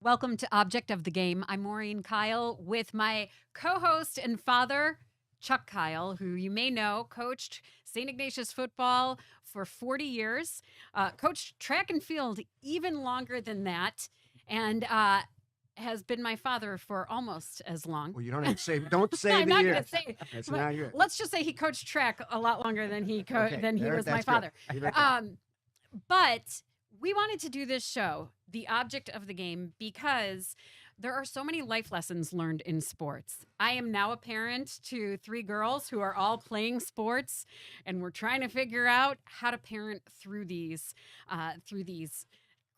Welcome to Object of the Game. I'm Maureen Kyle with my co-host and father, Chuck Kyle, who you may know coached St. Ignatius football for 40 years, coached track and field even longer than that, and has been my father for almost as long. Well, you don't have to say. Don't say I'm the not year. going to say. That's not your. Let's just say he coached track a lot longer than he was my that's father. good. But we wanted to do this show, The Object of the Game, because there are so many life lessons learned in sports. I am now a parent to 3 girls who are all playing sports, and we're trying to figure out how to parent through these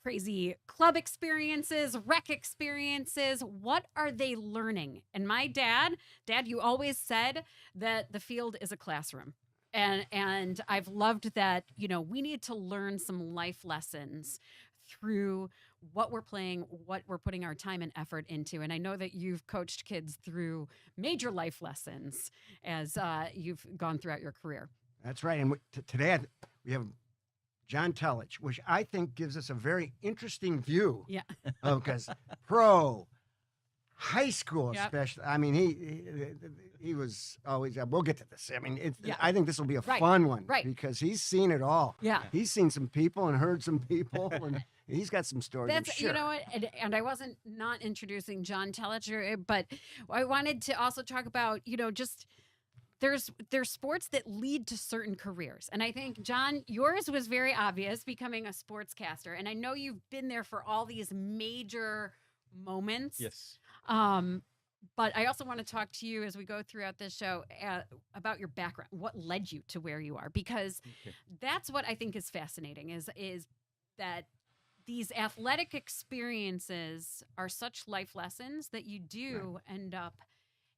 crazy club experiences, rec experiences. What are they learning? And my dad, you always said that the field is a classroom. And I've loved that, we need to learn some life lessons through what we're playing, what we're putting our time and effort into. And I know that you've coached kids through major life lessons as you've gone throughout your career. That's right. And today we have John Telich, which I think gives us a very interesting view. Yeah. Because pro, high school, Yep. especially. I mean, he was always. We'll get to this. I mean, Yeah. I think this will be a Right. fun one, Right. Because he's seen it all. Yeah. He's seen some people and heard some people, and he's got some stories. I'm That's sure. you know what, and I wasn't not introducing John Telich, but I wanted to also talk about just there's sports that lead to certain careers, and I think John, yours was very obvious, becoming a sportscaster, and I know you've been there for all these major moments. Yes. But I also want to talk to you as we go throughout this show about your background, what led you to where you are, because that's what I think is fascinating is that these athletic experiences are such life lessons that you do end up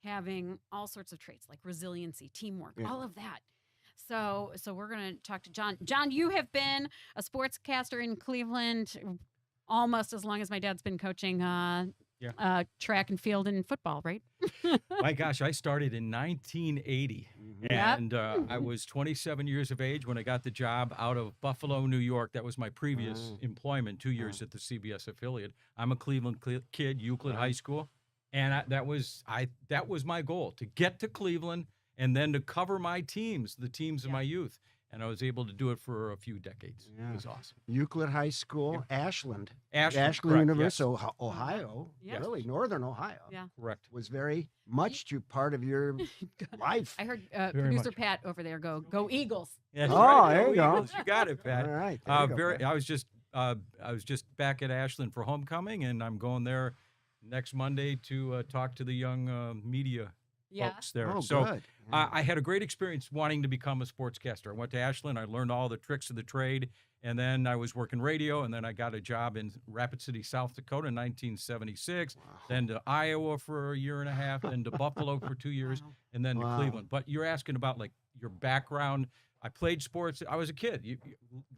having all sorts of traits like resiliency, teamwork, all of that. So we're going to talk to John. John, you have been a sportscaster in Cleveland almost as long as my dad's been coaching track and field and football, right? My gosh, I started in 1980, and I was 27 years of age when I got the job out of Buffalo, New York. That was my previous employment, 2 years at the CBS affiliate. I'm a Cleveland kid, Euclid High School, and that was my goal, to get to Cleveland and then to cover my teams, the teams of my youth. And I was able to do it for a few decades. Yeah. It was awesome. Euclid High School, Ashland Ashland, University, yes. Ohio, Yeah. really northern Ohio. Yeah. Correct. Was very much part of your life. I heard Very producer much. Pat over there go Eagles. That's Oh, right. there you go. Eagles. You got it, Pat. All right. there you go, Pat. I was just back at Ashland for homecoming, and I'm going there next Monday to talk to the young media folks there. Oh, So good. I had a great experience wanting to become a sportscaster. I went to Ashland. I learned all the tricks of the trade, and then I was working radio, and then I got a job in Rapid City, South Dakota in 1976, then to Iowa for a year and a half, then to Buffalo for 2 years, and then to Cleveland. But you're asking about like your background. I played sports. I was a kid. You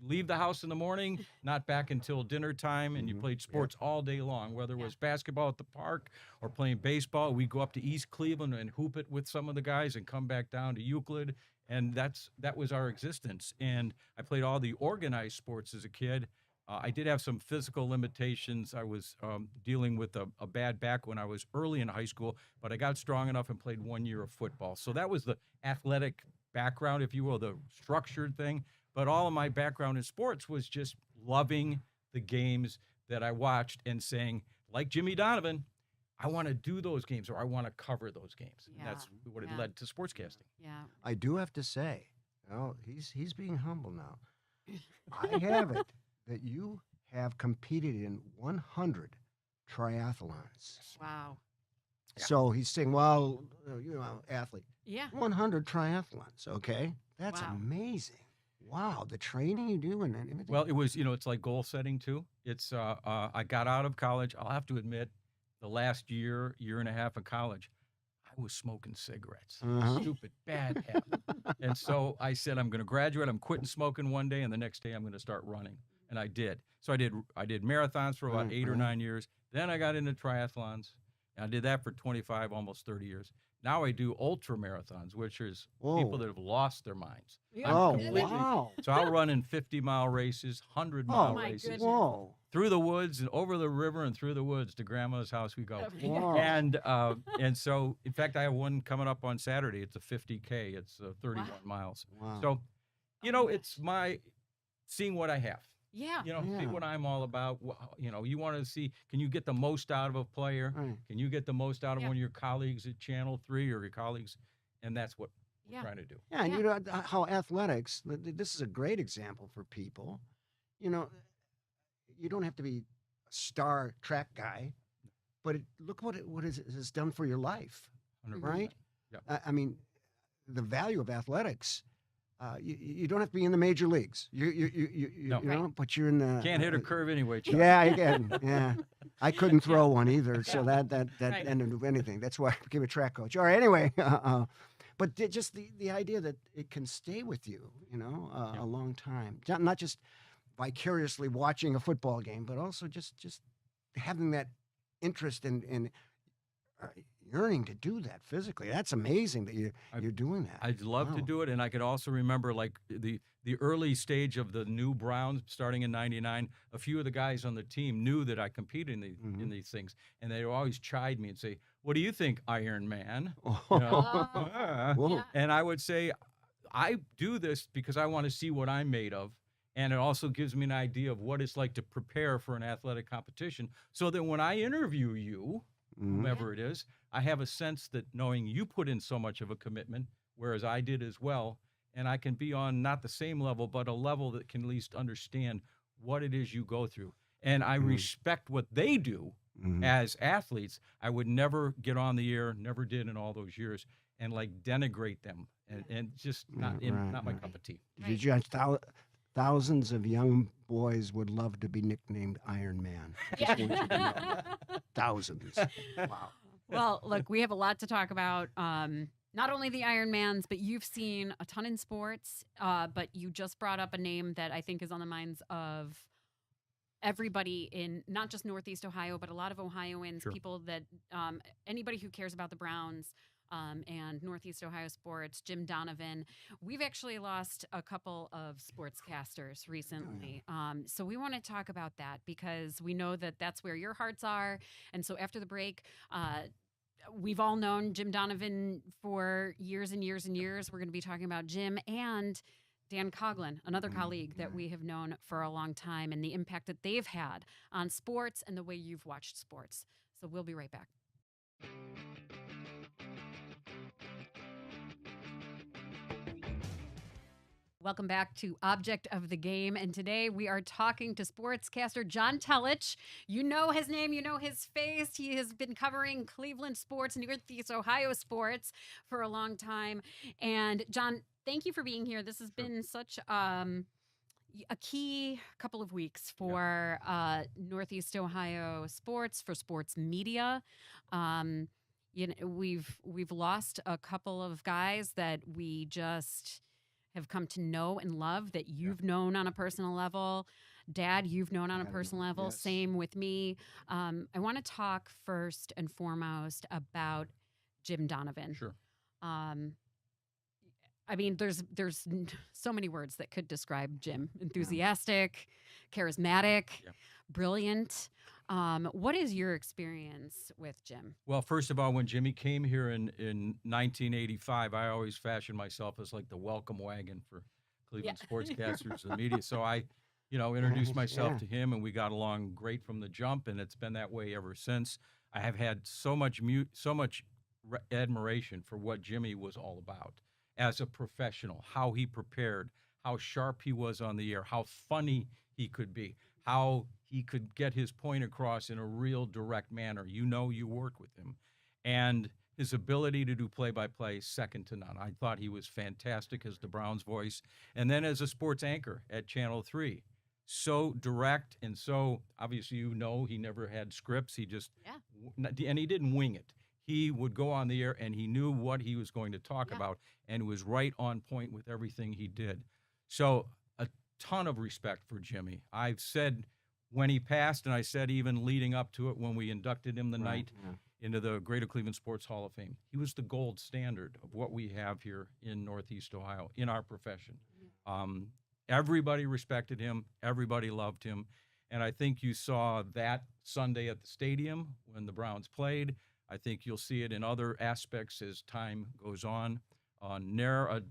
leave the house in the morning, not back until dinner time, and you played sports all day long, whether it was basketball at the park or playing baseball. We'd go up to East Cleveland and hoop it with some of the guys and come back down to Euclid, and that was our existence. And I played all the organized sports as a kid. I did have some physical limitations. I was dealing with a bad back when I was early in high school, but I got strong enough and played 1 year of football. So that was the athletic background, if you will, the structured thing. But all of my background in sports was just loving the games that I watched and saying, like Jimmy Donovan, I want to do those games or I want to cover those games. And that's what it led to sportscasting. Yeah. I do have to say, he's being humble now. I have it that you have competed in 100 triathlons. Wow. So he's saying, well, athlete. Yeah. 100 triathlons, okay? That's Wow. amazing. Wow, the training you do and everything. Well, it was, it's like goal setting too. It's, I got out of college. I'll have to admit, the last year and a half of college, I was smoking cigarettes. Stupid, bad habit. And so I said, I'm going to graduate. I'm quitting smoking one day, and the next day I'm going to start running. And I did. So I did marathons for about 8 or 9 years. Then I got into triathlons. And I did that for 25, almost 30 years. Now I do ultra marathons, which is people that have lost their minds. Yeah. Oh, completely- wow. So I'll run in 50-mile races, 100-mile my races. goodness. Whoa. through the woods and over the river and through the woods to Grandma's house we go. Wow. And so, in fact, I have one coming up on Saturday. It's a 50K. It's 31 miles. Wow. So, you know, it's seeing what I have. Yeah. You know, see Yeah. what I'm all about. You know, you want to see, can you get the most out of a player? Right. Can you get the most out of Yeah. one of your colleagues at Channel 3 or your colleagues? And that's what we're Yeah. trying to do. Yeah, and Yeah. you know how athletics. This is a great example for people. You know, you don't have to be a star track guy, but look what it has done for your life, 100%. right? Yep. I mean, the value of athletics. You don't have to be in the major leagues. No. You know, Right. but you're in the Can't hit a curve anyway, Chuck. Yeah, you can. Yeah, I couldn't throw one either, so Yeah. that Right. ended with anything. That's why I became a track coach. All right, anyway, but just the idea that it can stay with you, you know, Yeah. a long time, not just vicariously watching a football game, but also just having that interest in yearning to do that physically. That's amazing that you're doing that. I'd love to Wow. do it, and I could also remember like the early stage of the new Browns starting in '99. A few of the guys on the team knew that I competed in Mhm. these things, and they would always chide me and say, "What do you think, Iron Man?" You know? Oh. Ah. Whoa. Yeah. And I would say, I do this because I want to see what I'm made of. And it also gives me an idea of what it's like to prepare for an athletic competition so that when I interview you, Mhm. whomever it is, I have a sense that knowing you put in so much of a commitment, whereas I did as well, and I can be on not the same level, but a level that can at least understand what it is you go through. And I Mhm. respect what they do Mhm. as athletes. I would never get on the air, never did in all those years, and like denigrate them, and just not Yeah, right, not my right. cup of tea. Right. Judge, thousands of young boys would love to be nicknamed Iron Man. I just want you to know. Thousands. Wow. Well, look, we have a lot to talk about. Not only the Ironmans, but you've seen a ton in sports. But you just brought up a name that I think is on the minds of everybody in not just Northeast Ohio, but a lot of Ohioans, Sure. people that anybody who cares about the Browns and Northeast Ohio sports. Jim Donovan. We've actually lost a couple of sportscasters recently. So we want to talk about that because we know that that's where your hearts are. And so after the break, we've all known Jim Donovan for years and years and years. We're going to be talking about Jim and Dan Coughlin, another colleague that we have known for a long time, and the impact that they've had on sports and the way you've watched sports. So we'll be right back. Welcome back to Object of the Game. And today we are talking to sportscaster John Telich. You know his name, you know his face. He has been covering Cleveland sports, Northeast Ohio sports for a long time. And John, thank you for being here. This has been such a key couple of weeks for Northeast Ohio sports, for sports media. You know, we've lost a couple of guys that we just have come to know and love, that you've known on a personal level. Dad, you've known on a Yeah, personal level. yes. Same with me. I want to talk first and foremost about Jim Donovan. Sure. I mean, there's so many words that could describe Jim: enthusiastic, charismatic, brilliant. What is your experience with Jim? Well, first of all, when Jimmy came here in 1985, I always fashioned myself as like the welcome wagon for Cleveland sportscasters and the media. So I, introduced myself to him, and we got along great from the jump, and it's been that way ever since. I have had so much admiration for what Jimmy was all about as a professional, how he prepared, how sharp he was on the air, how funny he could be, how he could get his point across in a real direct manner. You work with him. And his ability to do play-by-play, second to none. I thought he was fantastic as the Browns voice. And then as a sports anchor at Channel 3. So direct, and so, obviously, he never had scripts. He just, and he didn't wing it. He would go on the air, and he knew what he was going to talk about, and was right on point with everything he did. So a ton of respect for Jimmy. I've said when he passed, and I said even leading up to it when we inducted him the night into the Greater Cleveland Sports Hall of Fame, he was the gold standard of what we have here in Northeast Ohio, in our profession. Everybody respected him. Everybody loved him. And I think you saw that Sunday at the stadium when the Browns played. I think you'll see it in other aspects as time goes on. Ne'er a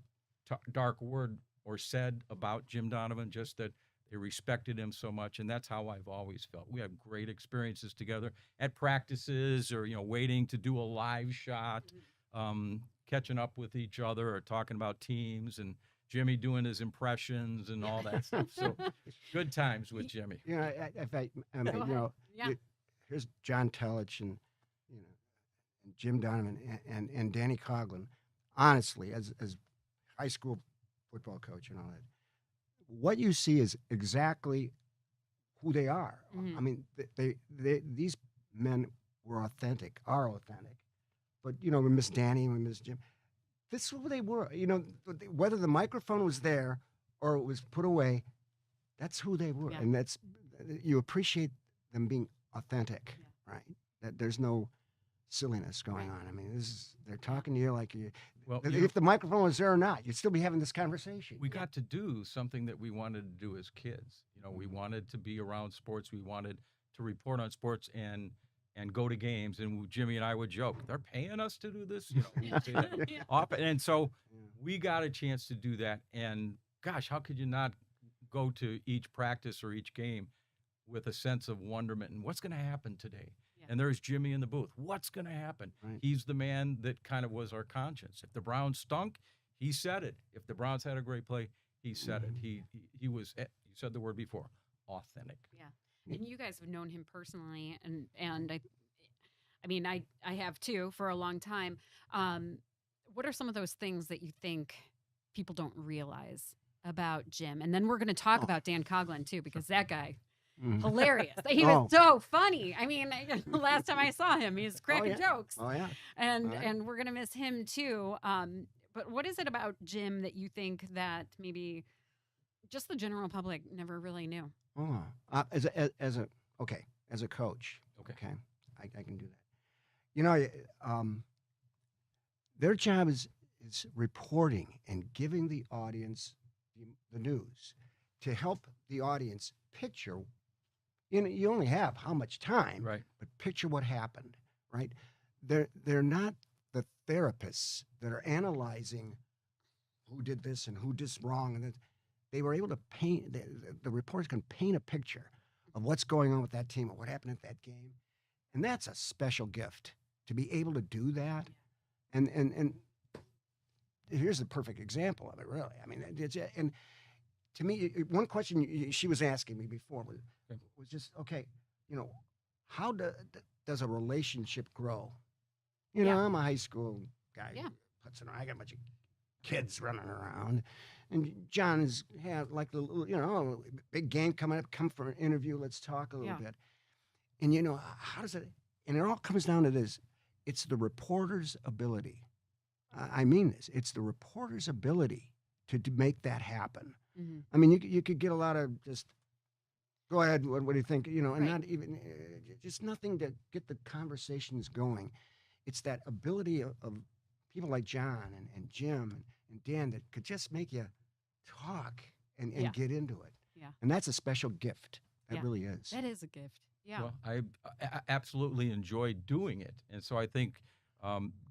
dark word or said about Jim Donovan, just that they respected him so much, and that's how I've always felt. We have great experiences together at practices, or waiting to do a live shot, catching up with each other, or talking about teams, and Jimmy doing his impressions and all that stuff. So good times with Jimmy. Here's John Telich and Jim Donovan and Danny Coughlin. Honestly, as high school football coach and all that, what you see is exactly who they are. I mean, these men are authentic. But we miss Danny, we miss Jim. This is who they were. Whether the microphone was there or it was put away, that's who they were, and you appreciate them being authentic, right? That there's no silliness going on. I mean, they're talking to you like you. Well, if the microphone was there or not, you'd still be having this conversation. We got to do something that we wanted to do as kids. We wanted to be around sports. We wanted to report on sports and go to games. And Jimmy and I would joke, they're paying us to do this. We would say that often. And so we got a chance to do that. And gosh, how could you not go to each practice or each game with a sense of wonderment and what's going to happen today? And there's Jimmy in the booth. What's going to happen? Right. He's the man that kind of was our conscience. If the Browns stunk, he said it. If the Browns had a great play, he said it. He was, you said the word before, authentic. Yeah. And you guys have known him personally, and I mean, I have too for a long time. What are some of those things that you think people don't realize about Jim? And then we're going to talk about Dan Coughlin too, because that guy, hilarious. He was so funny. I mean, the last time I saw him, he was cracking jokes. Oh yeah. And we're gonna miss him too. But what is it about Jim that you think that maybe just the general public never really knew? As a coach, okay, I can do that. Their job is reporting and giving the audience the news to help the audience picture. You only have how much time, right? But picture what happened, right? They're not the therapists that are analyzing who did this and who did this wrong, and they were able to paint. The reporters can paint a picture of what's going on with that team or what happened at that game, and that's a special gift to be able to do that. And here's the perfect example of it, really. I mean, and to me, one question she was asking me before was just, how does a relationship grow? I'm a high school guy. Yeah. I got a bunch of kids running around. And John had like the, big game coming up, come for an interview, let's talk a little bit. And, how does it, and it all comes down to this. It's the reporter's ability. I mean this. It's the reporter's ability to make that happen. Mm-hmm. I mean, you could get a lot of just, go ahead, what do you think? And not even, just nothing to get the conversations going. It's that ability of people like John and Jim and Dan that could just make you talk and get into it. Yeah. And that's a special gift. That really is. That is a gift. Yeah. Well, I absolutely enjoyed doing it. And so I think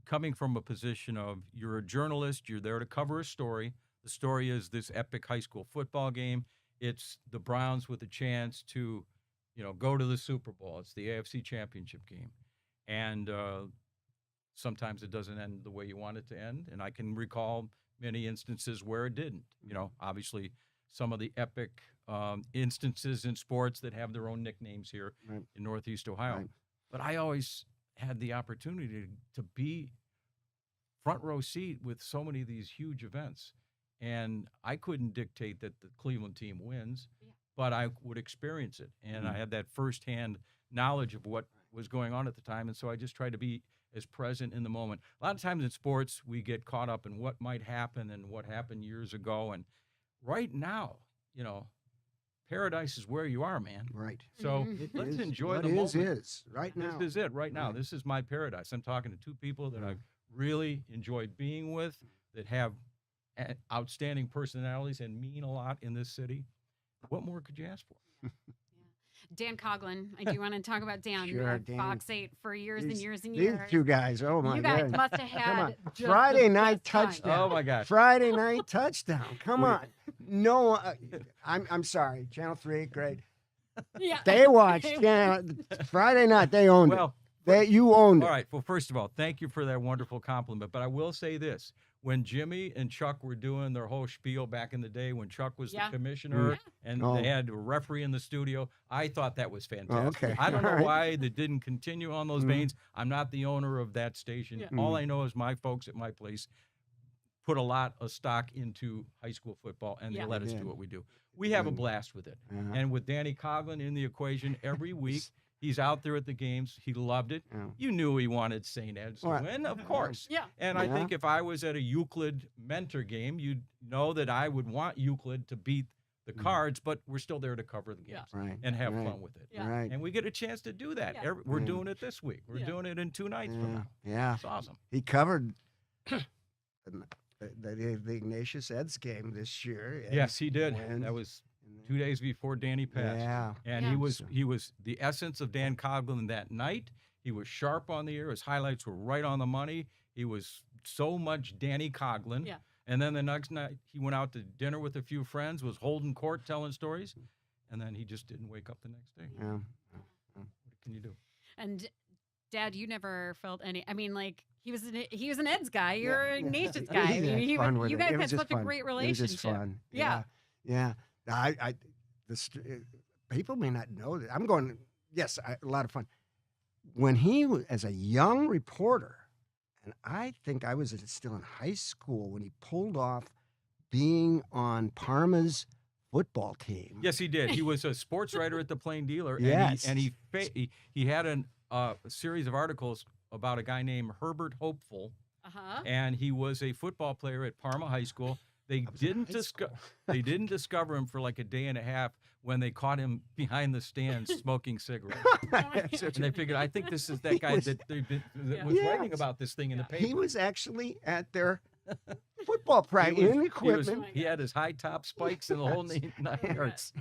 coming from a position of you're a journalist, you're there to cover a story. The story is this epic high school football game. It's the Browns with a chance to, go to the Super Bowl. It's the AFC Championship game. And sometimes it doesn't end the way you want it to end. And I can recall many instances where it didn't. Obviously some of the epic instances in sports that have their own nicknames here in Northeast Ohio. Right. But I always had the opportunity to be front row seat with so many of these huge events. And I couldn't dictate that the Cleveland team wins, but I would experience it. And I had that firsthand knowledge of what was going on at the time. And so I just tried to be as present in the moment. A lot of times in sports, we get caught up in what might happen and what happened years ago. And right now, paradise is where you are, man. Right. So let's enjoy the moment. Is right now. This is it right now. Right. This is my paradise. I'm talking to two people that I really enjoyed being with, that have outstanding personalities and mean a lot in this city. What more could you ask for? Dan Coughlin. I do want to talk about Dan. Sure, Dan. Fox 8 for years and years and These years. two guys, oh my You guys God. must have Come on. had just Friday the night best time. touchdown. Oh my gosh. Friday night touchdown. Come We- on. No, I'm sorry. Channel 3, great. Yeah. They watched Friday night. They owned Well, it. You owned all it. right. Well, first of all, thank you for that wonderful compliment. But I will say this. When Jimmy and Chuck were doing their whole spiel back in the day when Chuck was Yeah. the commissioner Yeah. and Oh. they had a referee in the studio, I thought that was fantastic. okay. I don't know All right. why they didn't continue on those Mhm. veins. I'm not the owner of that station. Yeah. All I know is my folks at my place put a lot of stock into high school football, and Yeah. they let us They do did. what we do. We have a Mhm. blast with it. Uh-huh. And with Danny Coughlin in the equation every week, he's out there at the games. He loved it. Yeah. You knew he wanted St. Ed's to Well, win, of course. Yeah. And I Yeah. think if I was at a Euclid mentor game, you'd know that I would want Euclid to beat the Mm. Cards, but we're still there to cover the Yeah. games Right. and have right. fun with it. Yeah. Right. And we get a chance to do that. Yeah. We're Yeah. doing it this week. We're Yeah. doing it in 2 nights from Yeah. now. Yeah. It's awesome. He covered the Ignatius Eds game this year. and Yes, he did. wins. That was 2 days before Danny passed. Yeah. And Yeah. he was the essence of Dan Coughlin that night. He was sharp on the air. His highlights were right on the money. He was so much Danny Coughlin. Yeah. And then the next night he went out to dinner with a few friends, was holding court, telling stories, and then he just didn't wake up the next day. Yeah. What can you do? And Dad, you never felt any. I mean, like he was an Eds guy. You're an Ignatius guy. I He mean, had fun with you it. guys It was had just such a fun. great It was relationship. just fun. Yeah. Yeah. People may not know that. I'm going. Yes, a lot of fun. When he was as a young reporter, and I think I was still in high school when he pulled off being on Parma's football team. Yes, he did. He was a sports writer at the Plain Dealer. Yes. And he had a series of articles about a guy named Herbert Hopeful, Uh-huh. and he was a football player at Parma High School. They I was in didn't high discover school. they didn't discover him for like a day and a half when they caught him behind the stands smoking cigarettes. And they figured, I think this is that He guy was- that Yeah. was Yes. writing about this thing in the paper. He was actually at their football practice in equipment. He had his high top spikes and the whole 9 yards.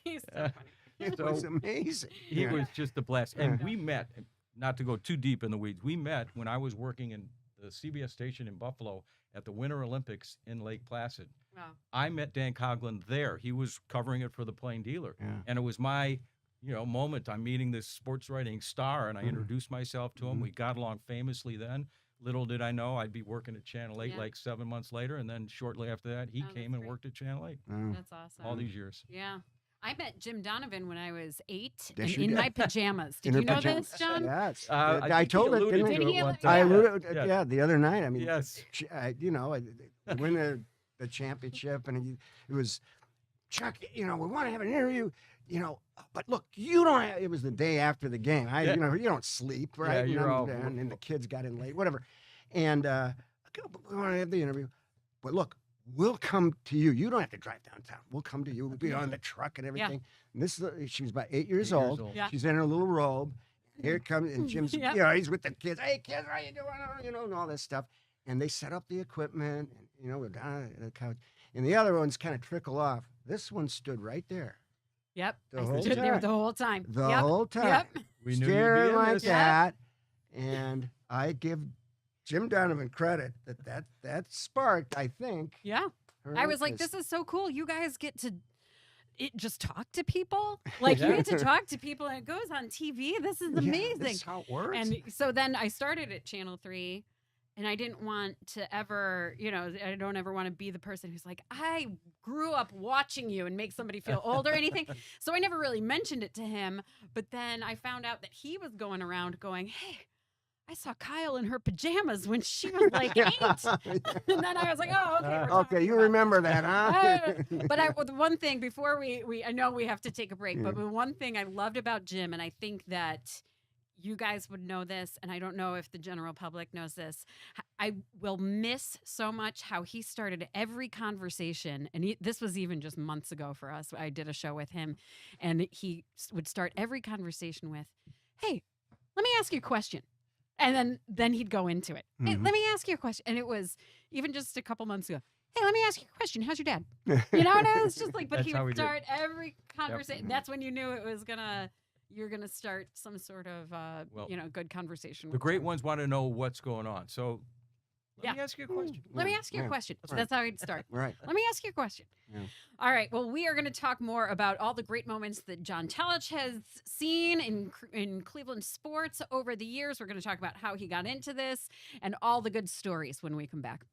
He's so funny. It So was amazing. he Yeah. was just a blast. And Yeah. we met, not to go too deep in the weeds, we met when I was working in the CBS station in Buffalo at the Winter Olympics in Lake Placid. Wow. I met Dan Coughlin there. He was covering it for the Plain Dealer. Yeah. And it was my, moment. I'm meeting this sports writing star, and I Mhm. introduced myself to him. Mhm. We got along famously then. Little did I know I'd be working at Channel 8 Yeah. like 7 months later, and then shortly after that, he Oh, that's came and great. worked at Channel 8 Oh. That's awesome. all these years. Yeah. I met Jim Donovan when I was 8 Yes, and you in did. my pajamas. Did In her you know pajamas. this, John? Yes. I I think told he it, alluded didn't Did I? he it one allude- time. I Yeah. alluded, Yeah. yeah, the other night. I mean, Yes. I win the championship, and it was Chuck. We want to have an interview. But look, you don't. It was the day after the game. Yeah. You don't sleep, right? Yeah, you're all- and the kids got in late, whatever. And we want to have the interview. But look, we'll come to you. You don't have to drive downtown. We'll come to you. We'll be on the truck and everything. And she was about 8 years 8 old. Yeah. She's in her little robe. Here it comes, and Jim's, Yeah. he's with the kids. Hey, kids, how you doing? And all this stuff. And they set up the equipment, and, we're down at the couch. And the other ones kind of trickle off. This one stood right there Yep. The I whole stood there time. the whole time. the Yep. whole time. Yep. We knew you'd be Staring in like this. that. And I give Jim Donovan credit that sparked, I think. Yeah. her I was like, interest. this is so cool. You guys get to just talk to people. Like, you get to talk to people and it goes on TV. This is Yeah, amazing. this is how it works. And so then I started at Channel 3, and I didn't want to ever, I don't ever want to be the person who's like, I grew up watching you and make somebody feel old or anything. So I never really mentioned it to him. But then I found out that he was going around going, hey, I saw Kyle in her pajamas when she was like 8. And then I was like, oh, okay. we're Okay, talking you about remember that, huh? but the one thing before we I know we have to take a break, but Yeah. the one thing I loved about Jim, and I think that you guys would know this, and I don't know if the general public knows this, I will miss so much how he started every conversation, and this was even just months ago for us. I did a show with him, and he would start every conversation with, hey, let me ask you a question. And then he'd go into it. Hey, Mhm. let me ask you a question. And it was even just a couple months ago. hey, let me ask you a question. How's your dad? You know, and it's just like, but That's he how would we did. start every conversation. Yep. That's when you knew it was you're gonna start some sort of, Well, good conversation. The with great him. ones want to know what's going on. So let me Yeah. ask you a question. Let me ask you a question. Right. That's how I'd start. Right. Let me ask you a question. Yeah. All right. Well, we are going to talk more about all the great moments that John Telich has seen in Cleveland sports over the years. We're going to talk about how he got into this and all the good stories when we come back.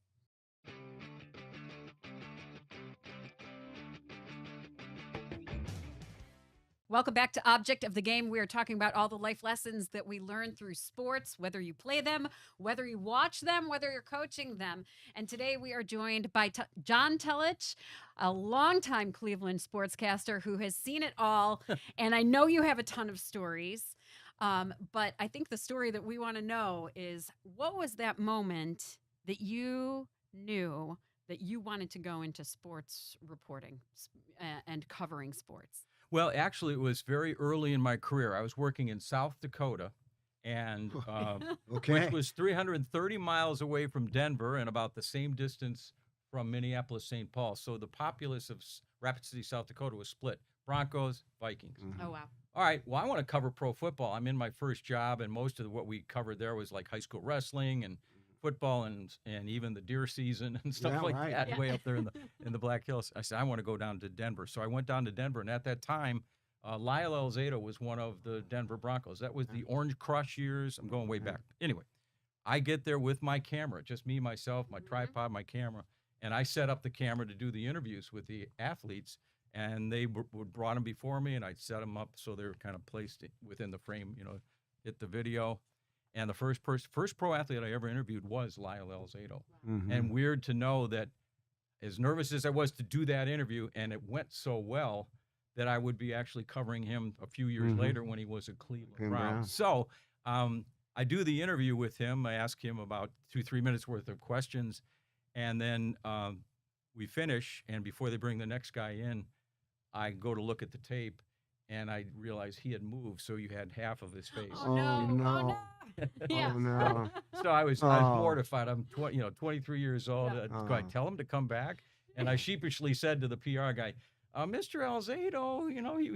Welcome back to Object of the Game. We are talking about all the life lessons that we learn through sports, whether you play them, whether you watch them, whether you're coaching them. And today we are joined by John Telich, a longtime Cleveland sportscaster who has seen it all. And I know you have a ton of stories. But I think the story that we want to know is, what was that moment that you knew that you wanted to go into sports reporting and covering sports? Well, actually, it was very early in my career. I was working in South Dakota, and Okay. which was 330 miles away from Denver and about the same distance from Minneapolis, St. Paul. So the populace of Rapid City, South Dakota was split: Broncos, Vikings. Oh, wow. All right, well, I want to cover pro football. I'm in my first job, and most of what we covered there was like high school wrestling and football and even the deer season and stuff Yeah, like right. that, Yeah. way up there in the Black Hills. I said, I want to go down to Denver. So I went down to Denver, and at that time, Lyle Alzado was one of the Denver Broncos. That was the Orange Crush years. I'm going way back. Anyway, I get there with my camera, just me, myself, my tripod, my camera, and I set up the camera to do the interviews with the athletes, and they brought them before me, and I set them up so they were kind of placed within the frame, hit the video. And the first pro athlete I ever interviewed was Lyle Alzado. Mhm. And weird to know that, as nervous as I was to do that interview, and it went so well, that I would be actually covering him a few years Mhm. later when he was a Cleveland Cleveland Brown. Brown. So I do the interview with him. I ask him about 2-3 minutes worth of questions, and then we finish. And before they bring the next guy in, I go to look at the tape, and I realized he had moved, so you had half of his face. Oh, no. Oh, no. Oh, no. Yeah. Oh, no. So I was Oh. mortified. I'm 23 years old. Yeah. Do I tell him to come back? And I sheepishly said to the PR guy, Mr. Alzado,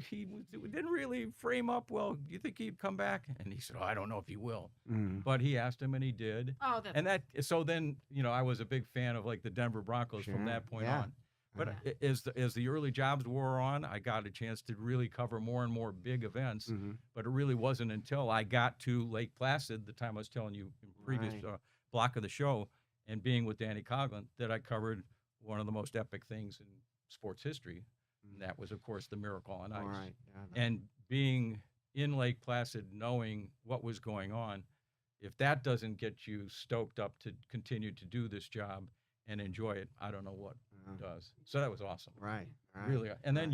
he didn't really frame up well. Do you think he'd come back? And he said, I don't know if he will. Mm. But he asked him, and he did. Oh, that's And so then, I was a big fan of like the Denver Broncos from Sure. that point Yeah. on. But as the early jobs wore on, I got a chance to really cover more and more big events. Mhm. But it really wasn't until I got to Lake Placid, the time I was telling you in the previous Right. block of the show, and being with Danny Coughlin, that I covered one of the most epic things in sports history. And that was, of course, the Miracle on Ice. All right. Yeah, And being in Lake Placid, knowing what was going on, if that doesn't get you stoked up to continue to do this job and enjoy it, I don't know what does. So that was awesome. Right. Right. Really. And then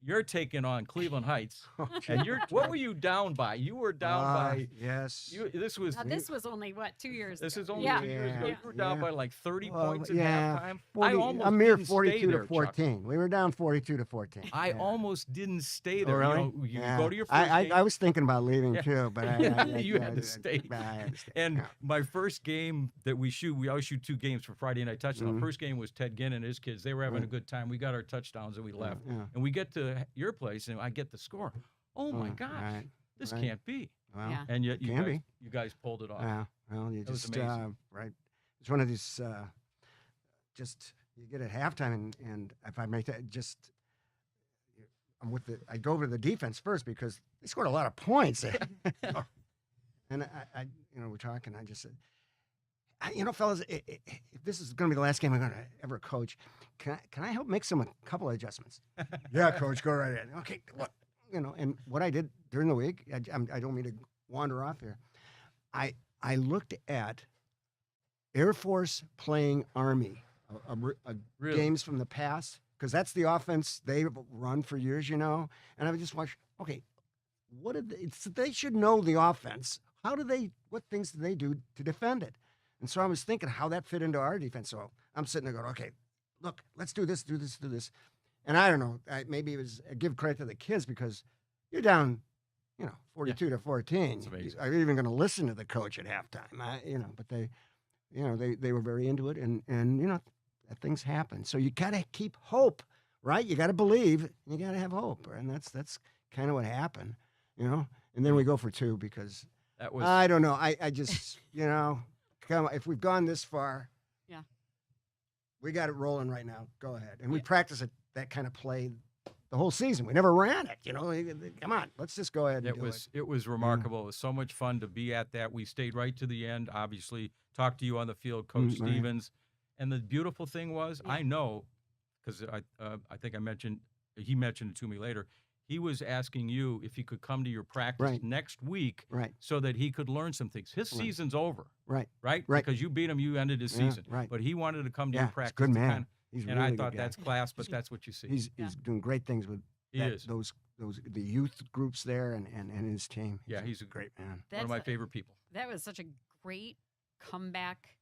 you're taking on Cleveland Heights. Okay. And what were you down by? You were down by Yes. this was Now, this was only, 2 years this ago? is only Yeah. 2 years ago. Yeah. You were down Yeah. by like 30 Well, points at yeah, halftime. 40, I almost a mere didn't stay 42 there, to Chuck. 14. We were down 42 to 14. I Yeah. almost didn't stay Oh, there. really? You Yeah. go to your first game. I was thinking about leaving Yeah. too, but You had to stay. I had to stay. And Yeah. my first game that we always shoot 2 games for Friday Night Touchdown. Mhm. First game was Ted Ginn and his kids. They were having a Right. good time. We got our touchdowns and we left. Yeah. And we get to your place and I get the score. Oh my gosh, Right. this right. can't be. Well, Yeah. And yet you Can guys, be. you guys pulled it off. yeah. Well, you That was just amazing. right. It's one of these. Just you get at halftime, and if I make that, just I'm with the. I go over to the defense first because they scored a lot of points. And I we're talking. I just said, fellas, if this is going to be the last game I'm going to ever coach, can I help make a couple of adjustments? Yeah, coach, go right ahead. Okay, look, and what I did during the week, I don't mean to wander off here. I looked at Air Force playing Army, Really? games from the past, because that's the offense they've run for years, and I would just watch. Okay, what did they should know the offense? What things do they do to defend it? And so I was thinking how that fit into our defense. So I'm sitting there going, okay, look, let's do this. And I don't know, maybe it was give credit to the kids because you're down, 42 to 14. That's amazing. Are you even going to listen to the coach at halftime? But they were very into it, and that things happen. So you got to keep hope, right? You got to believe. You got to have hope, and that's kind of what happened, And then we go for 2 because That was I don't know. I just come on, if we've gone this far, Yeah. we got it rolling right now. Go ahead, and we Yeah. practice that kind of play the whole season. We never ran it, Come on, let's just go ahead and do it. it was remarkable. It was so much fun to be at that. We stayed right to the end. Obviously, talked to you on the field, Coach Right. Stevens. And the beautiful thing was, Yeah. I know, because I think he mentioned it to me later. He was asking you if he could come to your practice Right. next week, Right. so that he could learn some things. His Right. season's over, Right. right? Right. Because you beat him, you ended his Yeah, season. right. But he wanted to come to Yeah, your he's a practice. good to man. kind of- He's a and really I thought good guy. that's class, but that's what you see. He's doing great things with He is. those the youth groups there and his team. Yeah, he's a great man. One of my favorite people. That was such a great comeback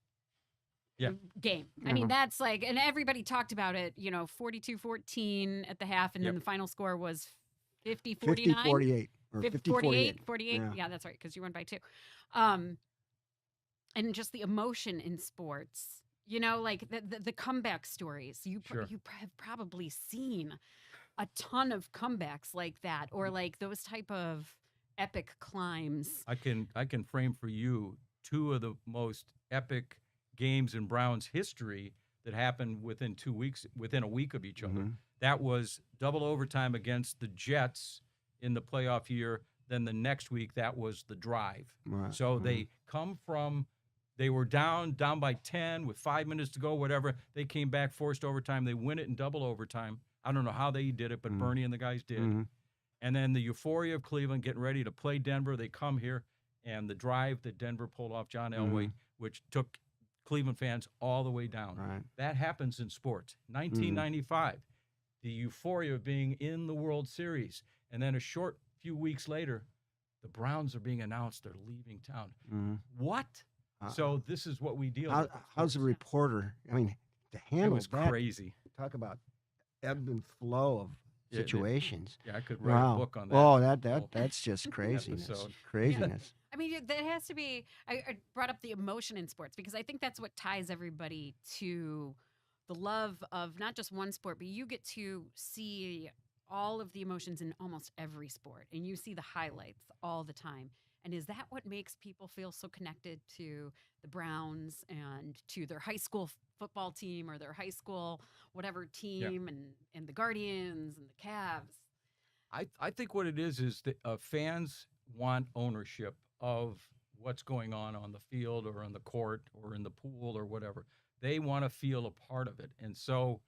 Yeah. game. I mean, that's like, and everybody talked about it, 42-14 at the half, and then Yep. the final score was 50-49. 50-48 or 48, 50-48. 48. Yeah. Yeah, that's right, because you won by 2. And just the emotion in sports, like the comeback stories. Sure. You have probably seen a ton of comebacks like that, or like those type of epic climbs. I can frame for you 2 of the most epic games in Browns history that happened within 2 weeks, within a week of each other. Mhm. That was double overtime against the Jets in the playoff year. Then the next week, that was the drive. Right. So they they were down by 10 with 5 minutes to go, whatever. They came back, forced overtime. They win it in double overtime. I don't know how they did it, but Bernie and the guys did. Mhm. And then the euphoria of Cleveland getting ready to play Denver. They come here, and the drive that Denver pulled off John Elway, which took Cleveland fans all the way down. Right. That happens in sports. 1995, the euphoria of being in the World Series. And then a short few weeks later, the Browns are being announced they're leaving town. Mhm. What? So this is what we deal with. How's a reporter? I mean, to It handle was that, crazy. talk about ebb and flow of Yeah, situations. Yeah, I could write a book on that. Oh, whole that's just craziness. episode. Craziness. I mean, that has to be. I brought up the emotion in sports because I think that's what ties everybody to the love of not just one sport, but you get to see all of the emotions in almost every sport, and you see the highlights all the time. And is that what makes people feel so connected to the Browns and to their high school football team or their high school whatever team and the Guardians and the Cavs? I think what it is that fans want ownership of what's going on the field or on the court or in the pool or whatever. They want to feel a part of it. And so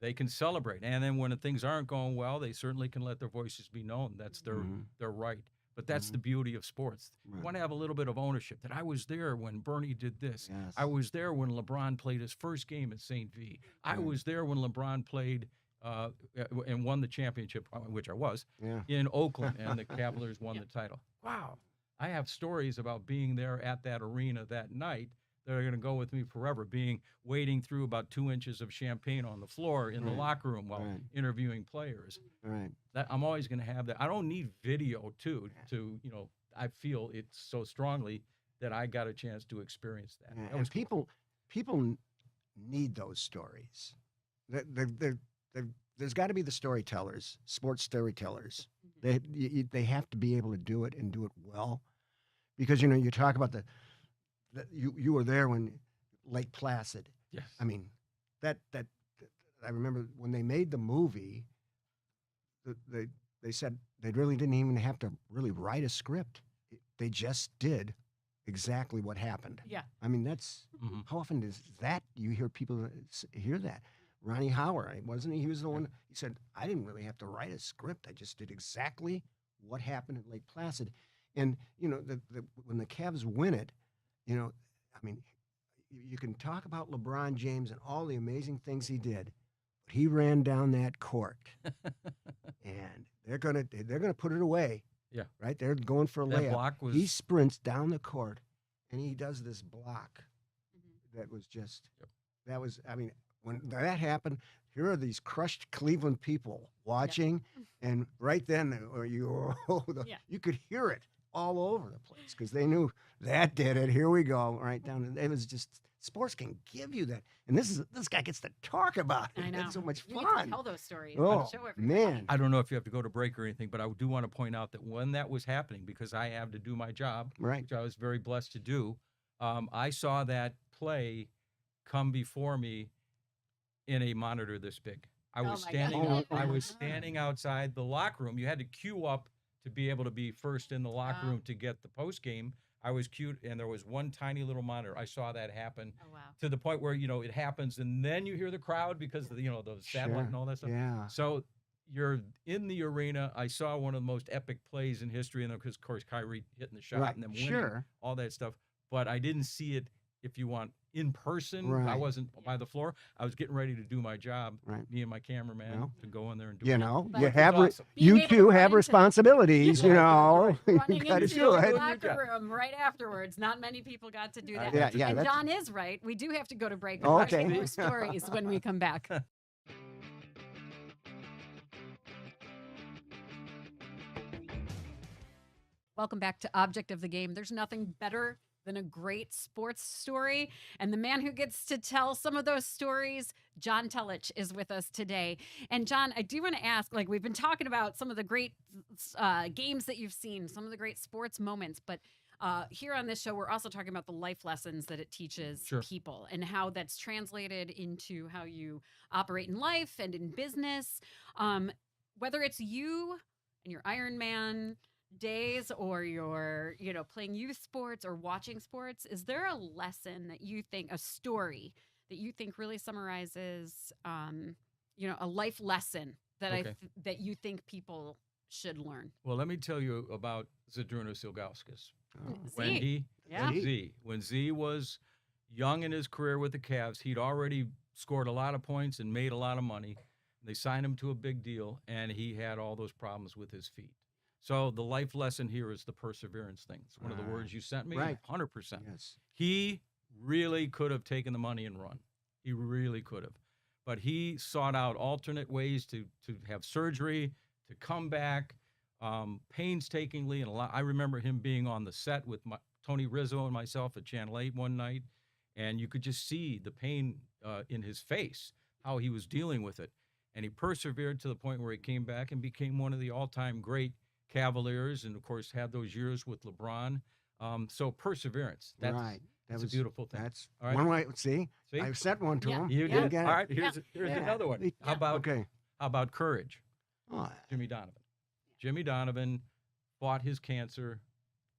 they can celebrate. And then when things aren't going well, they certainly can let their voices be known. That's their right. But that's the beauty of sports. Right. You want to have a little bit of ownership, that I was there when Bernie did this. Yes. I was there when LeBron played his first game at St. V. I was there when LeBron played and won the championship, which I was, in Oakland, and the Cavaliers won the title. Wow. I have stories about being there at that arena that night that are going to go with me forever, wading through about 2 inches of champagne on the floor in the locker room while interviewing players. Right. That I'm always going to have that. I don't need video to I feel it so strongly that I got a chance to experience that. Yeah, That was and people need those stories. There's got to be the storytellers, sports storytellers. They have to be able to do it and do it well, because you talk about you were there when Lake Placid. Yes. I mean, that I remember when they made the movie. They said they really didn't even have to really write a script. They just did exactly what happened. Yeah. I mean, that's how often is that you hear people hear that? Ronnie Howard, wasn't he? He was the one. He said, I didn't really have to write a script. I just did exactly what happened at Lake Placid. And when the Cavs win it, I mean, you can talk about LeBron James and all the amazing things he did, but he ran down that court, and they're gonna put it away. Yeah. Right. They're going for a That layup. block was- He sprints down the court, and he does this block. That was just. That was. I mean, when that happened, here are these crushed Cleveland people watching, and right then, you could hear it all over the place because they knew that did it. Here we go, right down. It was just sports can give you that. And this guy gets to talk about it. I know. It's so much You need to fun. tell those stories. Oh, Show everybody. man. I don't know if you have to go to break or anything, but I do want to point out that when that was happening, because I have to do my job, Right. which I was very blessed to do, I saw that play come before me in a monitor this big. I was my standing. God. I was standing outside the locker room. You had to queue up to be able to be first in the locker room to get the post game. I was queued, and there was one tiny little monitor. I saw that happen to the point where it happens, and then you hear the crowd because of, the satellite and all that stuff. Yeah. So you're in the arena. I saw one of the most epic plays in history, and of course Kyrie hitting the shot and then winning all that stuff. But I didn't see it, if you want, in person. Right. I wasn't by the floor. I was getting ready to do my job. Right. Me and my cameraman Well, to go in there and do You it. know, But you it's have awesome. you Being able two to run have into- responsibilities. You know, you running got to into do the it. locker room right afterwards. Not many people got to do that. Yeah, And that's- John is right. We do have to go to break. Oh, We'll share okay. more stories when we come back. Welcome back to Object of the Game. There's nothing better than a great sports story. And the man who gets to tell some of those stories, John Telich, is with us today. And John, I do want to ask, like, we've been talking about some of the great games that you've seen, some of the great sports moments, but here on this show, we're also talking about the life lessons that it teaches people and how that's translated into how you operate in life and in business. Whether it's you and your Ironman days or you're, playing youth sports or watching sports, is there a lesson that you think, a story that you think really summarizes, a life lesson that that you think people should learn? Well, let me tell you about Zydrunas Ilgauskas. Z. When Z was young in his career with the Cavs, he'd already scored a lot of points and made a lot of money. They signed him to a big deal, and he had all those problems with his feet. So the life lesson here is the perseverance thing. It's one of the words you sent me. Right. 100%. Yes. He really could have taken the money and run. He really could have. But he sought out alternate ways to have surgery, to come back painstakingly. And I remember him being on the set with Tony Rizzo and myself at Channel 8 one night, and you could just see the pain in his face, how he was dealing with it. And he persevered to the point where he came back and became one of the all-time great Cavaliers, and of course had those years with LeBron. So perseverance. That's a beautiful thing. That's all right. one way. See, I sent one to him. You did. All right. Here's Yeah. another one. How about courage? Oh, Jimmy Donovan. Jimmy Donovan fought his cancer,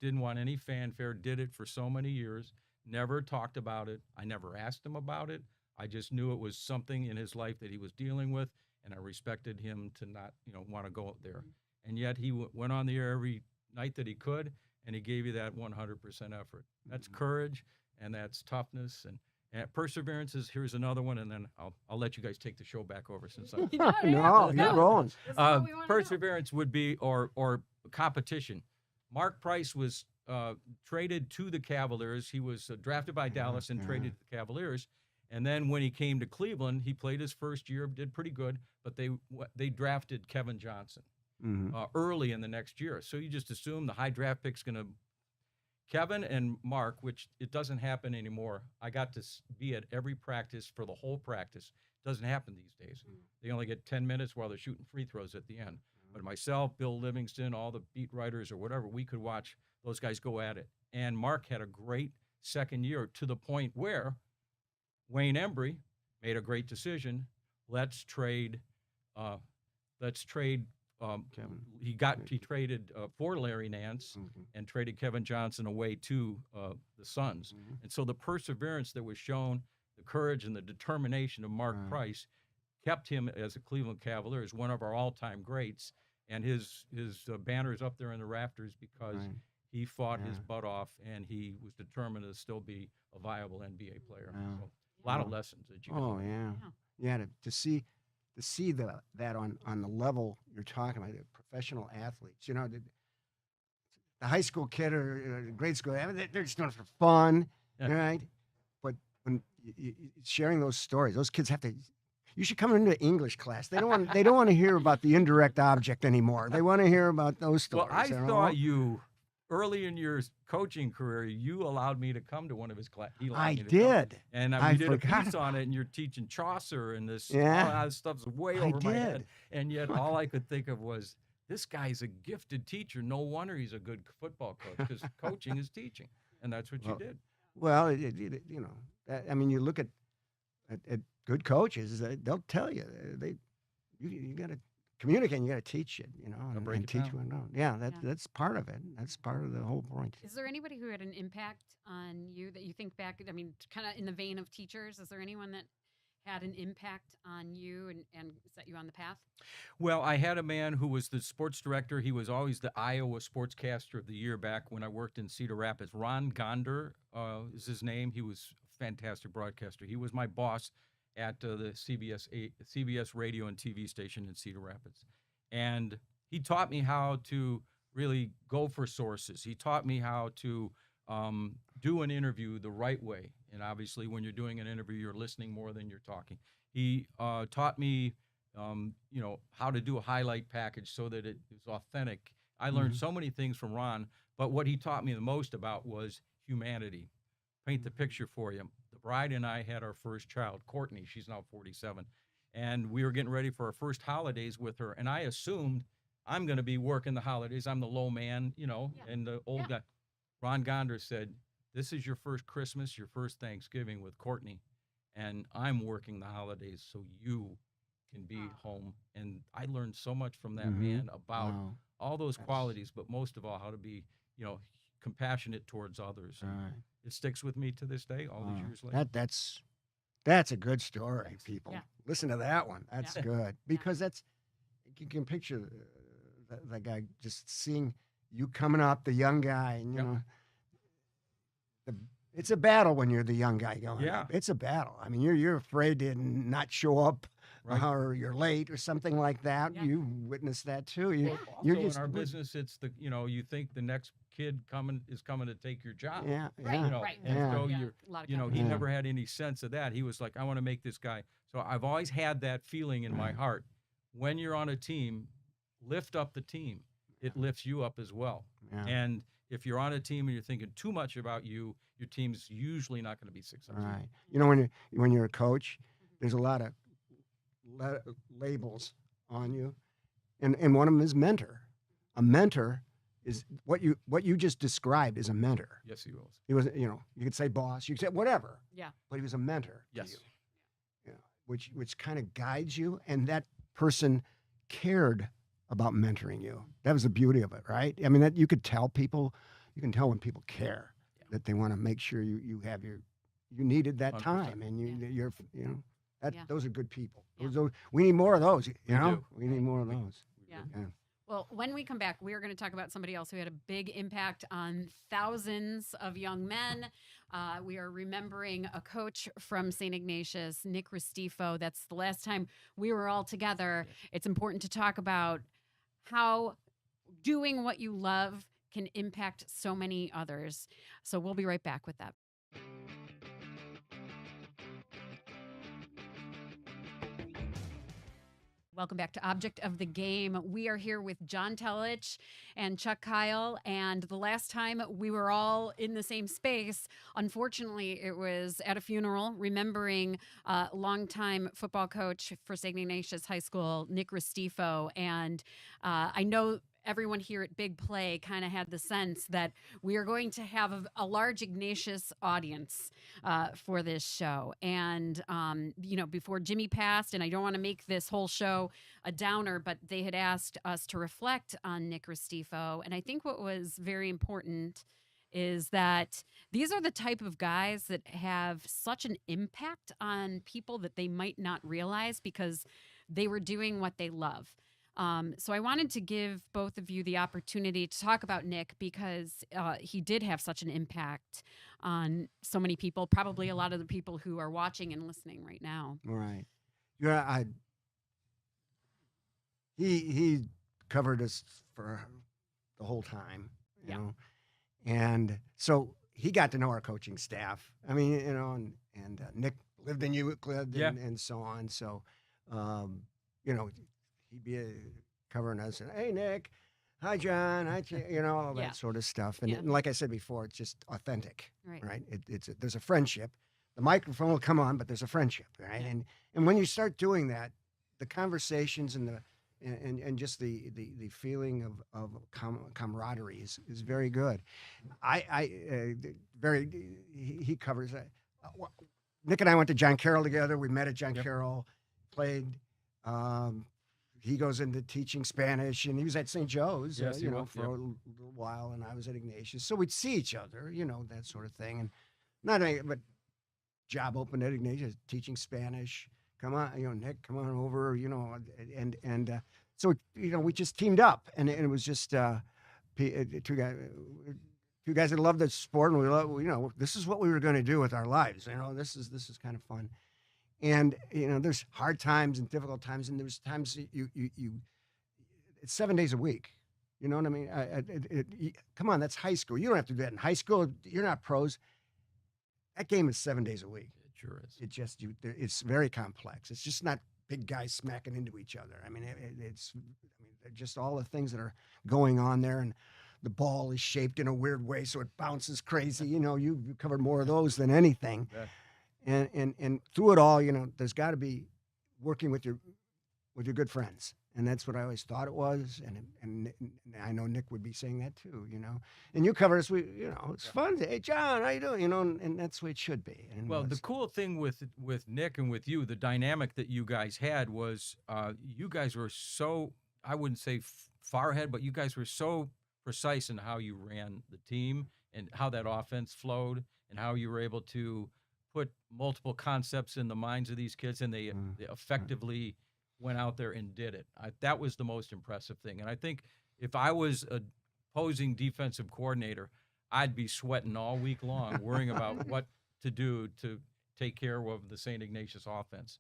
didn't want any fanfare, did it for so many years, never talked about it. I never asked him about it. I just knew it was something in his life that he was dealing with, and I respected him to not, want to go there. And yet he went on the air every night that he could, and he gave you that 100% effort. That's courage, and that's toughness, and perseverance is. Here's another one, and then I'll let you guys take the show back over since I'm. No, you're rolling. Perseverance would be or competition. Mark Price was traded to the Cavaliers. He was drafted by Dallas and traded to the Cavaliers. And then when he came to Cleveland, he played his first year, did pretty good, but they drafted Kevin Johnson early in the next year. So you just assume the high draft pick's going to Kevin and Mark, which it doesn't happen anymore. I got to be at every practice for the whole practice. It doesn't happen these days. They only get 10 minutes while they're shooting free throws at the end. But myself, Bill Livingston, all the beat writers or whatever, we could watch those guys go at it. And Mark had a great second year to the point where Wayne Embry made a great decision. Let's trade Kevin. He traded for Larry Nance and traded Kevin Johnson away to the Suns. And so the perseverance that was shown, the courage and the determination of Mark Price kept him as a Cleveland Cavalier as one of our all-time greats. And his banner is up there in the rafters because he fought his butt off and he was determined to still be a viable NBA player. So a lot of lessons that you can to see that on the level you're talking about, the professional athletes, the high school kid or grade school, they're just doing it for fun, right? But when sharing those stories, those kids have to. You should come into English class. They don't want to hear about the indirect object anymore. They want to hear about those stories. Well, I thought you early in your coaching career, you allowed me to come to one of his classes. I did. And I we did a forgot piece on it, and you're teaching Chaucer, and all Yeah. that stuff's way I over my head. did. And yet all I could think of was, this guy's a gifted teacher. No wonder he's a good football coach, because coaching is teaching. And that's what you did. Well, you know, I mean, you look at good coaches, they'll tell you, you got to communicate, you got to teach it, you know, break and it teach down. one out. Yeah, that's part of it. That's part of the whole point. Is there anybody who had an impact on you that you think back? I mean, kind of in the vein of teachers, is there anyone that had an impact on you and set you on the path? Well, I had a man who was the sports director. He was always the Iowa Sportscaster of the Year back when I worked in Cedar Rapids. Ron Gonder is his name. He was a fantastic broadcaster. He was my boss at the CBS radio and TV station in Cedar Rapids. And he taught me how to really go for sources. He taught me how to do an interview the right way. And obviously, when you're doing an interview, you're listening more than you're talking. He taught me, you know, how to do a highlight package so that it is authentic. I learned so many things from Ron, but what he taught me the most about was humanity. Paint the picture for you. The bride and I had our first child, Courtney. She's now 47. And we were getting ready for our first holidays with her. And I assumed I'm going to be working the holidays. I'm the low man, you know, and the old guy. Ron Gonder said, this is your first Christmas, your first Thanksgiving with Courtney, and I'm working the holidays so you can be home. And I learned so much from that man about all those qualities, but most of all, how to be, you know, compassionate towards others. It sticks with me to this day, all these years later. That's a good story, people. Yeah. Listen to that one. That's good, because you can picture the guy just seeing you coming up, the young guy, and you know. It's a battle when you're the young guy going up. It's a battle. I mean, you're afraid to not show up, or you're late or something like that. Yeah. You witnessed that too. Also, in our business, it's the, you know, you think the next kid is coming to take your job. Yeah, Right, You know, right. and so A you're, lot of you know, he competition. never had any sense of that. He was like, I want to make this guy. So I've always had that feeling in my heart. When you're on a team, lift up the team. It lifts you up as well. Yeah. And if you're on a team and you're thinking too much about you, your team's usually not going to be successful. Right. You know, when you're a coach, there's a lot of labels on you, and one of them is mentor. A mentor is what you just described is a mentor. Yes, he was. He was, you know, you could say boss, you could say whatever. Yeah. But he was a mentor. Yes. To you, which kind of guides you, and that person cared about mentoring you. That was the beauty of it, right? I mean, that you could tell people, you can tell when people care, that they want to make sure you have you needed that 100%. time, and you're, you know, those are good people. Yeah. We need more of those, you know? do. We need more of those. Yeah. Well, when we come back, we are going to talk about somebody else who had a big impact on thousands of young men. We are remembering a coach from St. Ignatius, Nick Restifo. That's the last time we were all together. It's important to talk about how doing what you love can impact so many others. So we'll be right back with that. Welcome back to Object of the Game. We are here with John Telich and Chuck Kyle. And the last time we were all in the same space, unfortunately, it was at a funeral remembering longtime football coach for St. Ignatius High School, Nick Restifo. And I know everyone here at Big Play kind of had the sense that we are going to have a large Ignatius audience for this show. And, you know, before Jimmy passed, and I don't want to make this whole show a downer, but they had asked us to reflect on Nick Restifo. And I think what was very important is that these are the type of guys that have such an impact on people that they might not realize because they were doing what they love. So I wanted to give both of you the opportunity to talk about Nick because he did have such an impact on so many people, probably a lot of the people who are watching and listening right now. Right. Yeah, he covered us for the whole time, you know. And so he got to know our coaching staff. I mean, you know, and Nick lived in Euclid and so on. So, you know, he'd be covering us and, hey, Nick, hi, John, hi, all that Yeah. sort of stuff. And, Yeah. and like I said before, it's just authentic, Right. right? There's a friendship. The microphone will come on, but there's a friendship, right? Yeah. And when you start doing that, the conversations and just the feeling of camaraderie is very good. He covers that. Nick and I went to John Carroll together. We met at John Carroll, played. He goes into teaching Spanish, and he was at St. Joe's, Yes, he was, for a little while, and I was at Ignatius. So we'd see each other, that sort of thing. And not only, but job open at Ignatius, teaching Spanish. Come on, Nick, come on over, and so we just teamed up, and it was just two guys that loved the sport, and we love, this is what we were going to do with our lives. This is kind of fun. And there's hard times and difficult times, and there's times that you it's 7 days a week. You know what I mean? Come on, that's high school. You don't have to do that in high school. You're not pros. That game is 7 days a week. It sure is. It's very complex. It's just not big guys smacking into each other. I mean, just all the things that are going on there, and the ball is shaped in a weird way, so it bounces crazy. You covered more of those than anything. Yeah. And through it all, there's got to be working with your good friends, and that's what I always thought it was. And I know Nick would be saying that too, And you cover us, it's fun. Hey, John, how you doing? And that's the way it should be. And well, the cool thing with Nick and with you, the dynamic that you guys had was you guys were so, I wouldn't say far ahead, but you guys were so precise in how you ran the team and how that offense flowed and how you were able to put multiple concepts in the minds of these kids, and they effectively went out there and did it. That was the most impressive thing. And I think if I was a opposing defensive coordinator, I'd be sweating all week long, worrying about what to do to take care of the St. Ignatius offense.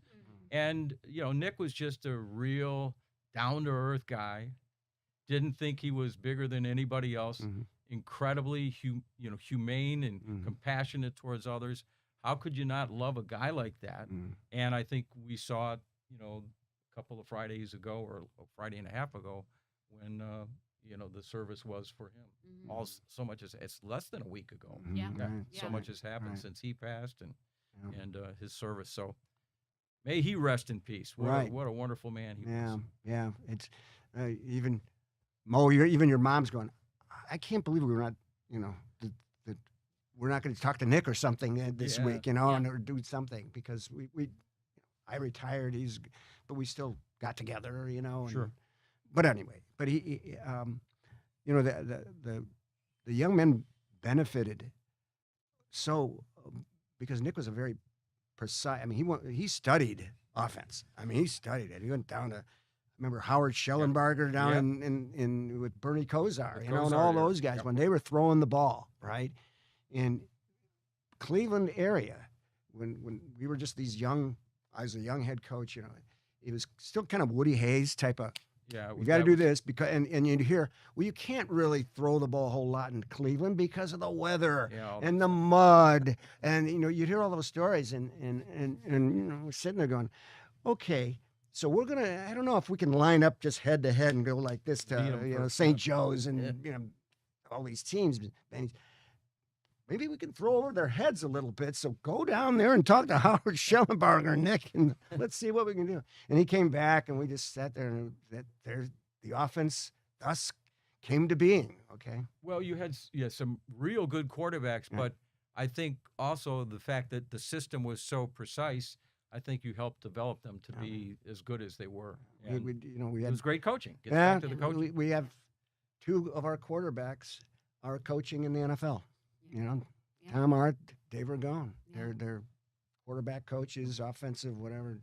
And, Nick was just a real down-to-earth guy, didn't think he was bigger than anybody else, incredibly humane and compassionate towards others. How could you not love a guy like that? And I think we saw it, a couple of Fridays ago or a Friday and a half ago when, the service was for him. So much as it's less than a week ago. Yeah. So much has happened since he passed and his service. So may he rest in peace. What a wonderful man he was. Yeah. It's even Mo, even your mom's going, I can't believe we're not, we're not going to talk to Nick or something this week, or do something, because I retired, but we still got together, Sure. But anyway, he the young men benefited because Nick was a very precise. I mean, he studied offense. I mean, he studied it. He went down to, remember Howard Schellenberger down in with Bernie Kosar, and all those guys when they were throwing the ball, right? In Cleveland area, when we were just these young, I was a young head coach, it was still kind of Woody Hayes type of, you got to do this because, and you'd hear, well, you can't really throw the ball a whole lot in Cleveland because of the weather and the mud, and you'd hear all those stories, and we're sitting there going, okay, so we're gonna, I don't know if we can line up just head to head and go like this to St. Joe's and all these teams. Maybe we can throw over their heads a little bit. So go down there and talk to Howard Schellenberger, Nick, and let's see what we can do. And he came back, and we just sat there, and the offense thus came to being. Okay. Well, you had some real good quarterbacks, but I think also the fact that the system was so precise, I think you helped develop them to be as good as they were. And we had, it was great coaching. Gets back to the coaching. We have two of our quarterbacks are coaching in the NFL. Tom Art, Dave Ragone. They're quarterback coaches, offensive, whatever.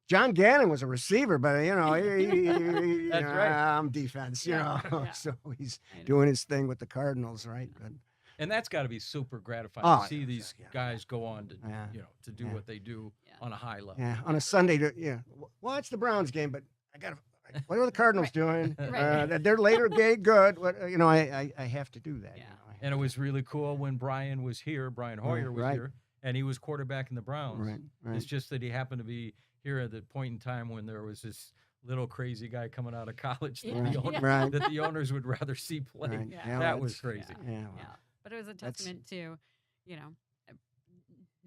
John Gannon was a receiver, but That's right. I'm defense. So he's doing his thing with the Cardinals, right? But, and that's got to be super gratifying to see these guys go on to to do what they do on a high level. Yeah, on a Sunday watch the Browns game, but I got to. What are the Cardinals doing? They're later good. I have to do that. And it was really cool when Brian was here. Brian Hoyer was here, and he was quarterbacking the Browns. Right. It's just that he happened to be here at the point in time when there was this little crazy guy coming out of college that, Yeah. the, owner, Right. that the owners would rather see play. Right. Yeah. Yeah, That was that's- crazy. Yeah. Yeah. Well, But it was a That's- testament to, you know, uh,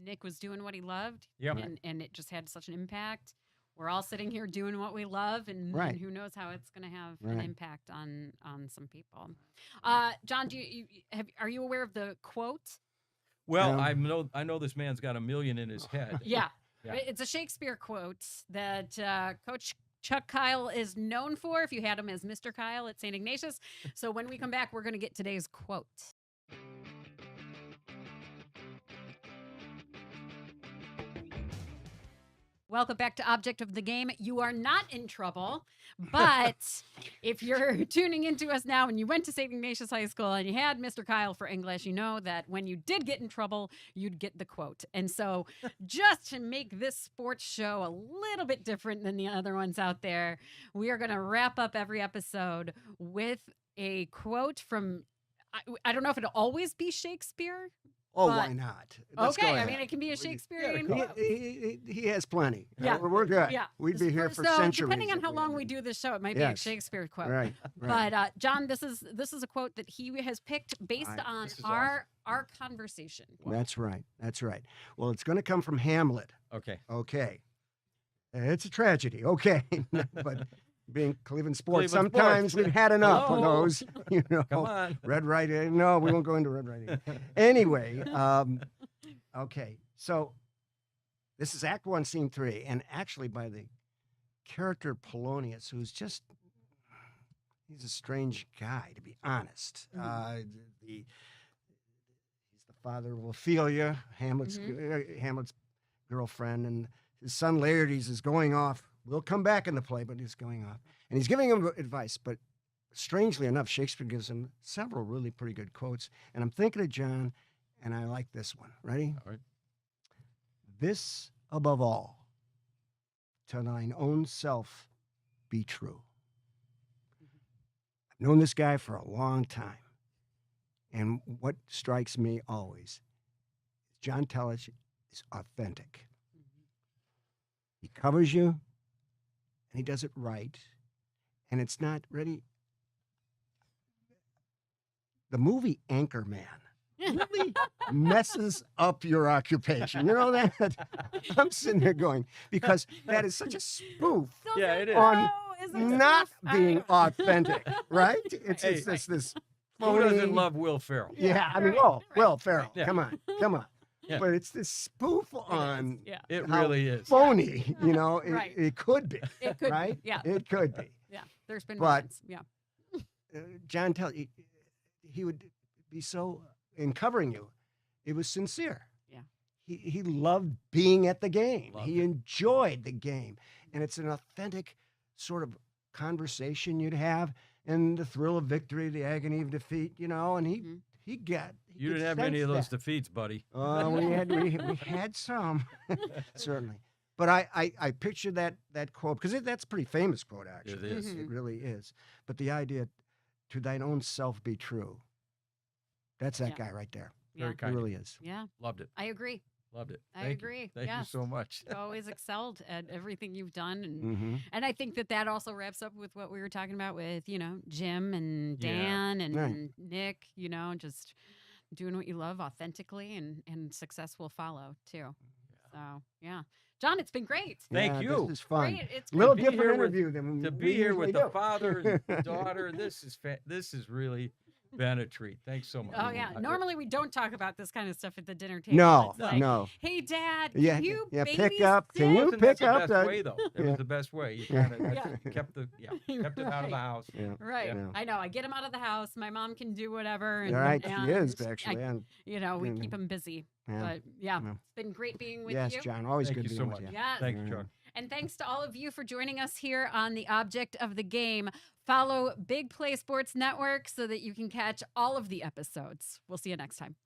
Nick was doing what he loved, Yep. and it just had such an impact. We're all sitting here doing what we love, and Right. who knows how it's going to have an Right. impact on some people. John, are you aware of the quote? Well, Yeah. I know this man's got a million in his head. Yeah. Yeah. It's a Shakespeare quote that Coach Chuck Kyle is known for, if you had him as Mr. Kyle at St. Ignatius. So when we come back, we're going to get today's quote. Welcome back to Object of the Game. You are not in trouble, but if you're tuning into us now and you went to St. Ignatius High School and you had Mr. Kyle for English, you know that when you did get in trouble, you'd get the quote. And so just to make this sports show a little bit different than the other ones out there, we are going to wrap up every episode with a quote from, I don't know if it'll always be Shakespeare. Oh, But- why not? Let's go Okay, I ahead. mean, it can be a Shakespearean He, quote. he has plenty. Yeah. We're good. Yeah. We'd be here for so centuries. depending on if how we long had we it. do this show, it might be Yes. a Shakespeare quote. Right. Right. But John, this is a quote that he has picked based on This is our conversation. That's right. That's right. Well, it's going to come from Hamlet. Okay. Okay. It's a tragedy. Okay. But being Cleveland sports, Cleveland sometimes sports. we've had enough of Hello. those. You know, Come on. Red Riding. No, we won't go into Red Riding. Anyway, okay. So this is Act 1, Scene 3, and actually by the character Polonius, who's just, he's a strange guy, to be honest. He's the father of Ophelia, Hamlet's girlfriend, and his son Laertes is going off. We'll come back in the play, but he's going off. And he's giving him advice, but strangely enough, Shakespeare gives him several really pretty good quotes. And I'm thinking of John, and I like this one. Ready? All right. This above all, to thine own self be true. I've known this guy for a long time. And what strikes me always, John Telich is authentic. He covers you, and he does it right. And it's not ready. The movie Anchorman really messes up your occupation. You know that? I'm sitting there going, because that is such a spoof Yeah, it is. on Is it not stuff? being authentic, right? It's Hey, this Who phony. doesn't love Will Ferrell? Yeah, I mean, Right, oh, right. Will Ferrell, Yeah. come on. Yeah. But it's this spoof on Yeah, It how really is. phony, you know, Right. it could be, it could. right? Yeah, It could be. yeah. There's been But- moments. Yeah. John he would be so, in covering you, it was sincere. Yeah. He loved being at the game. Loved He it. enjoyed the game. And it's an authentic sort of conversation you'd have, and the thrill of victory, the agony of defeat, you know, and he Mhm. he got he You could didn't have many of sense those defeats, buddy. that. We had some, certainly. But I picture that quote, because that's a pretty famous quote, actually. is. It really is. But the idea, to thine own self be true, that's that Yeah. guy right there. Very Yeah. It kind. really is. Yeah, Loved it. I agree. Loved it. I Thank you. agree. Thank you Yes. so much. You've always excelled at everything you've done, and Mm-hmm. I think that also wraps up with what we were talking about with, Jim and Yeah. Dan and Right. Nick, just doing what you love authentically, and success will follow too. So, yeah. John, it's been great. Thank you. This is fun. Great. It's A little be different here with- interview than To we be here with usually the do. father and daughter, this is really been a treat. Thanks so much. Oh yeah. I- Normally we don't talk about this kind of stuff at the dinner table. No, It's like, no. hey Dad, can Yeah, you yeah, pick babysit? up. Can you Wasn't pick that up the the- best way though? It Yeah. was the best way. You Yeah. kind of Yeah. kept it out of the house. Yeah. Right. Yeah. I know. I get him out of the house. My mom can do whatever. All And, right, she and is I- actually. And we Mm. keep him busy. yeah. But yeah, Yeah. it's been great being with Yes, you. John. Always Thank good you being so with much. you. Yes. Thank you, Yeah. Chuck. And thanks to all of you for joining us here on the Object of the Game. Follow Big Play Sports Network so that you can catch all of the episodes. We'll see you next time.